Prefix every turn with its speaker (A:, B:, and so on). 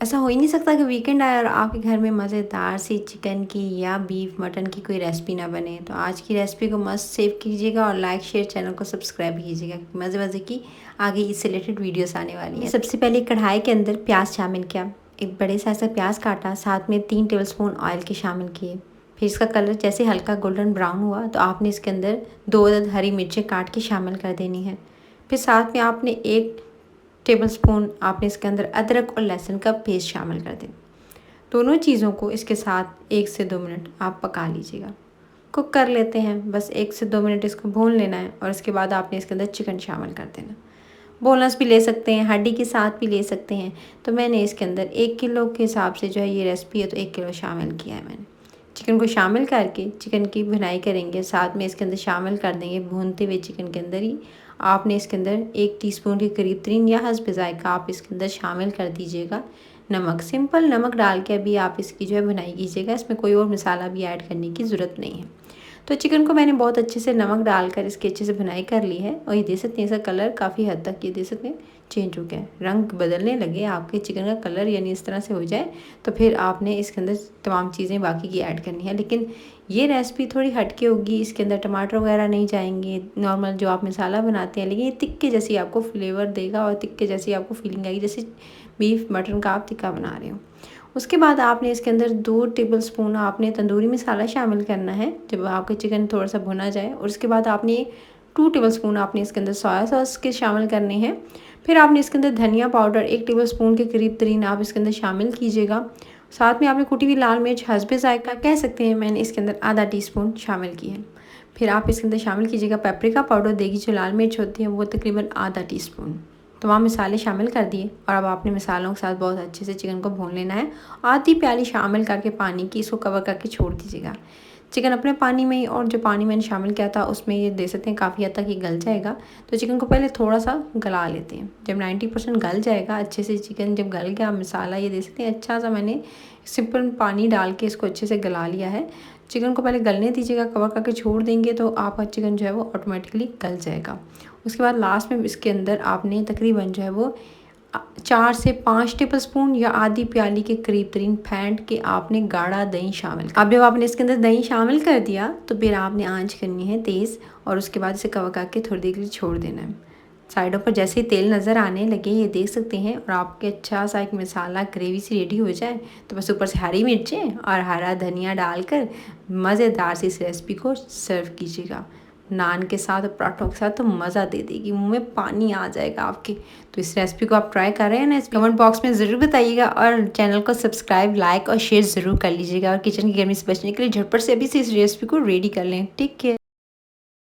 A: ऐसा हो ही नहीं सकता कि वीकेंड आए और आपके घर में मज़ेदार सी चिकन की या बीफ मटन की कोई रेसिपी ना बने। तो आज की रेसिपी को मस्त सेव कीजिएगा और लाइक शेयर चैनल को सब्सक्राइब कीजिएगा। मज़े मज़े की आगे इससे रिलेटेड वीडियोस आने वाली हैं। सबसे पहले कढ़ाई के अंदर प्याज शामिल किया, एक बड़े साइज का प्याज काटा, साथ में 3 टेबलस्पून ऑयल के शामिल किए। फिर इसका कलर जैसे हल्का गोल्डन ब्राउन हुआ तो आपने इसके अंदर 2 अदद हरी मिर्चें काट के शामिल कर देनी है। फिर साथ में आपने 1 टेबलस्पून आपने इसके अंदर अदरक और लहसुन का पेस्ट शामिल कर दें। दोनों चीज़ों को इसके साथ 1 से 2 मिनट आप पका लीजिएगा। कुक कर लेते हैं, बस 1 से 2 मिनट इसको भून लेना है और इसके बाद आपने इसके अंदर चिकन शामिल कर देना। बोनस भी ले सकते हैं, हड्डी के साथ भी ले सकते हैं। तो मैंने इसके अंदर 1 किलो के हिसाब से जो है ये रेसिपी है तो 1 किलो शामिल किया है मैंने। चिकन को शामिल करके चिकन की भुनाई करेंगे, साथ में इसके अंदर शामिल कर देंगे भूनते हुए चिकन के अंदर ही आपने इसके अंदर 1 टीस्पून के करीब तरीन या हस्ब ज़ायक़ा आप इसके अंदर शामिल कर दीजिएगा नमक। सिंपल नमक डाल के अभी आप इसकी जो है भुनाई कीजिएगा, इसमें कोई और मसाला भी ऐड करने की ज़रूरत नहीं है। तो चिकन को मैंने बहुत अच्छे से नमक डालकर इसकी अच्छे से भुनाई कर ली है और ये देख सकते हैं इसका कलर काफ़ी हद तक ये देख सकते हैं चेंज हो गया है, रंग बदलने लगे आपके चिकन का कलर, यानी इस तरह से हो जाए तो फिर आपने इसके अंदर तमाम चीज़ें बाकी की ऐड करनी है। लेकिन ये रेसिपी थोड़ी हटके होगी, इसके अंदर टमाटर वगैरह नहीं जाएंगे, नॉर्मल जो आप मसाला बनाते हैं, लेकिन ये तिक्के जैसी आपको फ्लेवर देगा और तिक्के जैसी आपको फीलिंग आएगी जैसे बीफ मटन का आप टिक्का बना रहे हो। उसके बाद आपने इसके अंदर 2 टेबलस्पून आपने तंदूरी मसाला शामिल करना है जब आपका चिकन थोड़ा सा भुना जाए। और उसके बाद आपने 2 टेबलस्पून आपने इसके अंदर सोया सॉस के शामिल करने हैं। फिर आपने इसके अंदर धनिया पाउडर 1 टेबलस्पून के करीब तरीन आप इसके अंदर शामिल कीजिएगा। साथ में आपने कुटी हुई लाल मिर्च हस्बे ज़ायक़ा कह सकते हैं, मैंने इसके अंदर आधा टीस्पून शामिल की है। फिर आप इसके अंदर शामिल कीजिएगा पेपरिका पाउडर, देगी जो लाल मिर्च होती है वो तकरीबन आधा टीस्पून। तमाम मसाले शामिल कर दिए और अब आपने मसालों के साथ बहुत अच्छे से चिकन को भून लेना है। आधी प्याली शामिल करके पानी की इसको कवर करके छोड़ दीजिएगा। चिकन अपने पानी में ही, और जो पानी मैंने शामिल किया था उसमें ये दे सकते हैं काफ़ी हद तक ये गल जाएगा। तो चिकन को पहले थोड़ा सा गला लेते हैं। जब 90% गल जाएगा अच्छे से चिकन, जब गल गया मसाला ये दे सकते हैं अच्छा सा मैंने सिंपल पानी डाल के इसको अच्छे से गला लिया है। चिकन को पहले गलने दीजिएगा, कवर करके छोड़ देंगे तो आपका चिकन जो है वो ऑटोमेटिकली गल जाएगा। उसके बाद लास्ट में इसके अंदर आपने तकरीबन जो है वो 4 से 5 टेबलस्पून या आधी प्याली के करीब तरीन फेंट के आपने गाढ़ा दही शामिल। अब जब आपने इसके अंदर दही शामिल कर दिया तो फिर आपने आंच करनी है तेज़ और उसके बाद इसे कवर करके थोड़ी देर के लिए छोड़ देना है। साइडों पर जैसे ही तेल नज़र आने लगे ये देख सकते हैं और आपके अच्छा सा एक मसाला ग्रेवी सी रेडी हो जाए तो बस ऊपर से हरी मिर्चें और हरा धनिया डालकर मज़ेदार सी इस रेसिपी को सर्व कीजिएगा नान के साथ और पराठों के साथ। तो मज़ा दे देगी, मुंह में पानी आ जाएगा आपके। तो इस रेसिपी को आप ट्राई कर रहे हैं ना, इस कमेंट बॉक्स में ज़रूर बताइएगा और चैनल को सब्सक्राइब लाइक और शेयर ज़रूर कर लीजिएगा। और किचन की गर्मी से बचने के लिए झटपट से अभी से इस रेसिपी को रेडी कर लें। Take care.